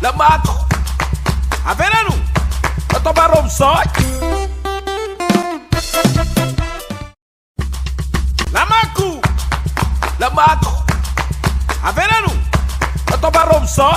Lamaco. Avenenu. Eu tô barulho só. Lamaco. Lamaco. Avenenu. Eu tô barulho só.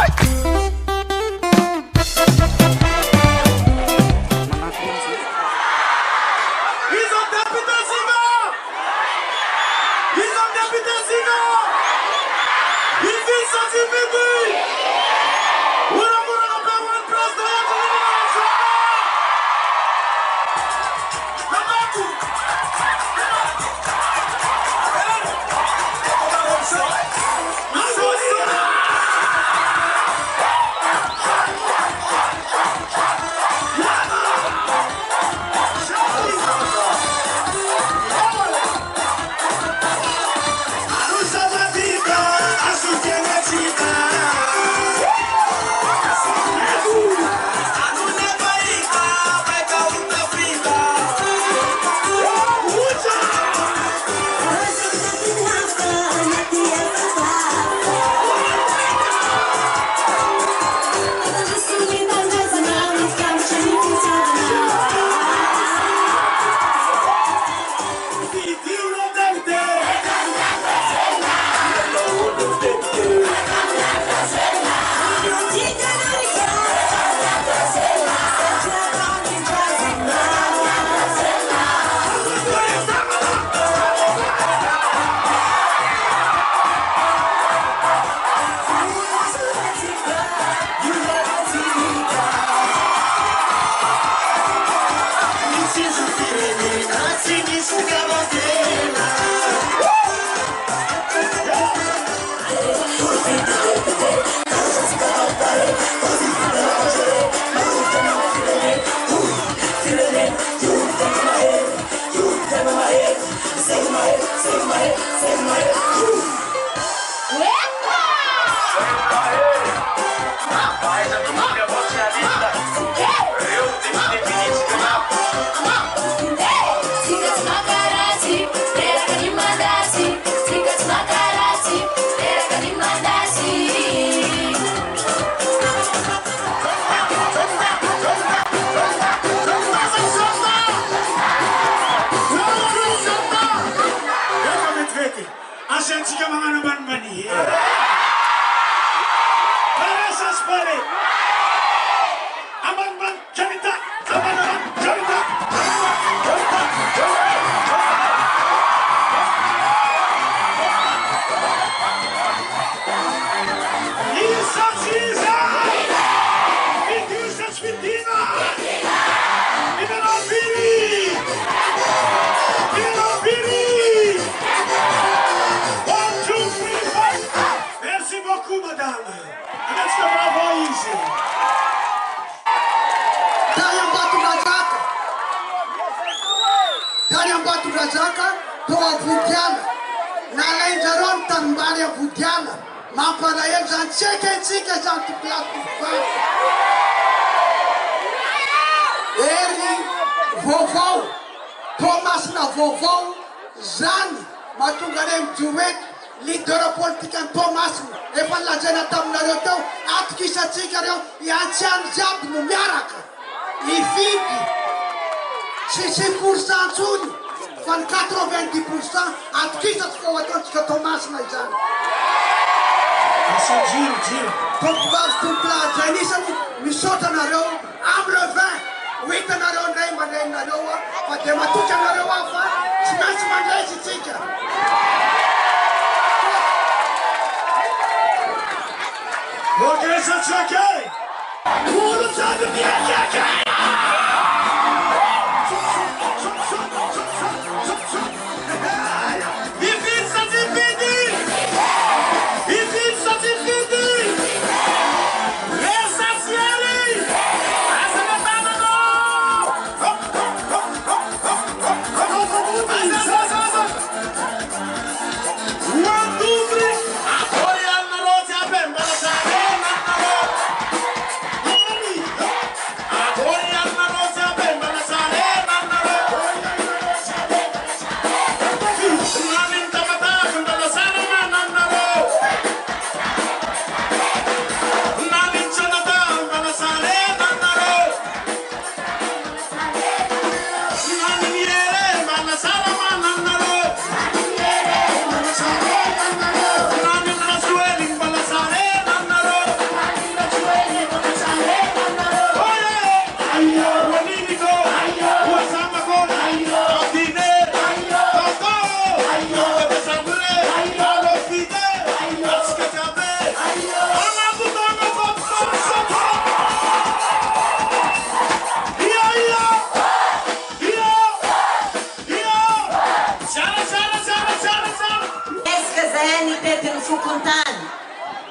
horokontany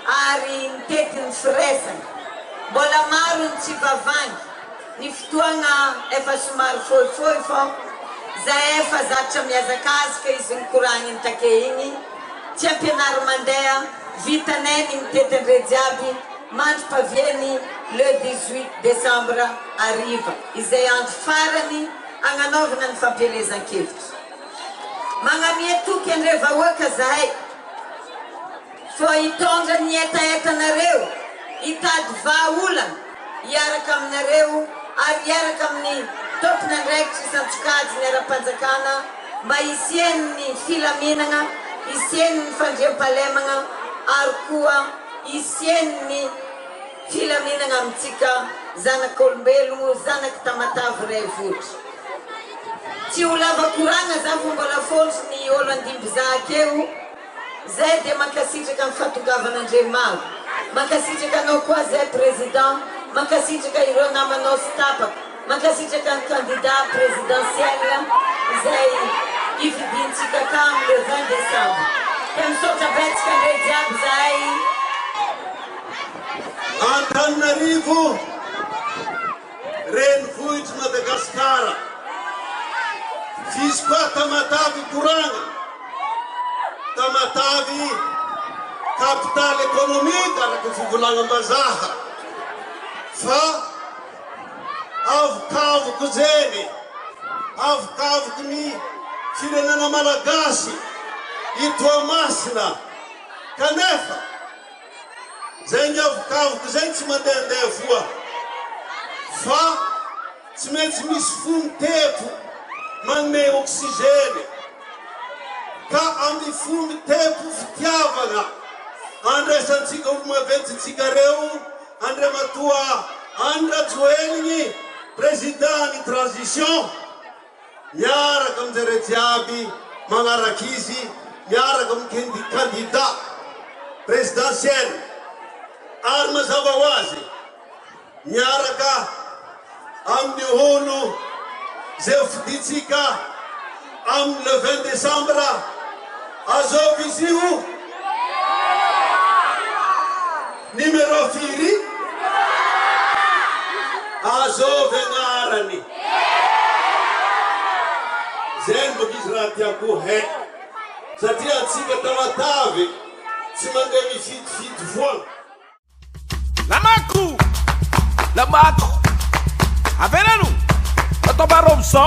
ary nitety ny firesana. Mbola maro ny tsy vavangy, ny fotoagna efa somary fohifohy fô zay efa zatra mihazakazaka izy nikoragny ny take igny tsy ampianary mandeha vitanay ny mitety andre jiaby mandro-paviany le 18 décembre ariva izay andro farany agnanaovana ny fampielezan-kevitra. Magnamia toky andre vahoaka zahay fô hitondra ny etaetanareo hitady vahaolana hiaraka aminareo ary hiaraka amin'ny tompony andraikitry isan-tsokajy ny ara-panjakana mba hisiany ny filaminana, hisiany ny fandriam-pahalemana ary koa hisiany ny filaminana amintsika zanak'olombelogno, zanaky Tamatave Ray Vohitra. Tsy ho lava koragna za fô mbola fôtry ny olo andimby zahakeo zay dia mankasitraka amin'ny fahatongavan'Andriamavo. Mankasitraka anao koa zay président, mankasitraka ireo namanao sy tapaka, mankasitraka ny candidat présidentiel izay hividintsika kamo le 20 décembre. Ka misaotra betsaka andre jiaby zahay. Antananarivo, renivohitra Madagasikara. Fisy koa Tamatave koragna. Tamatave capitale économique araky ny fivolagna-mbazaha. Fa avokavoko zeny, avokavoko ny firenena malagasy itoamasina. Kanefa zay ny avokavoko zay tsy mandehandeha voa fa tsy maintsy misy fomitepo manome oxygène. Ka amin'ny fomitepo fitiavana andraisantsika olo maventsitsika reo andriamatoa Andry Rajoeliny président ny transition miaraka aminjare jiaby magnaraky izy miaraka amin'ny candidat présidentiel ary mazava ho azy miaraka amin'ny olo zay fiditsika amin'ny le 20 décembre azovy izy io numéro firy azovy agnarany zay mboko izy raha tiako hay satria atsika Tamatave tsy mandeha mifidifity foana. Lamako, averano, eu tô barulho só.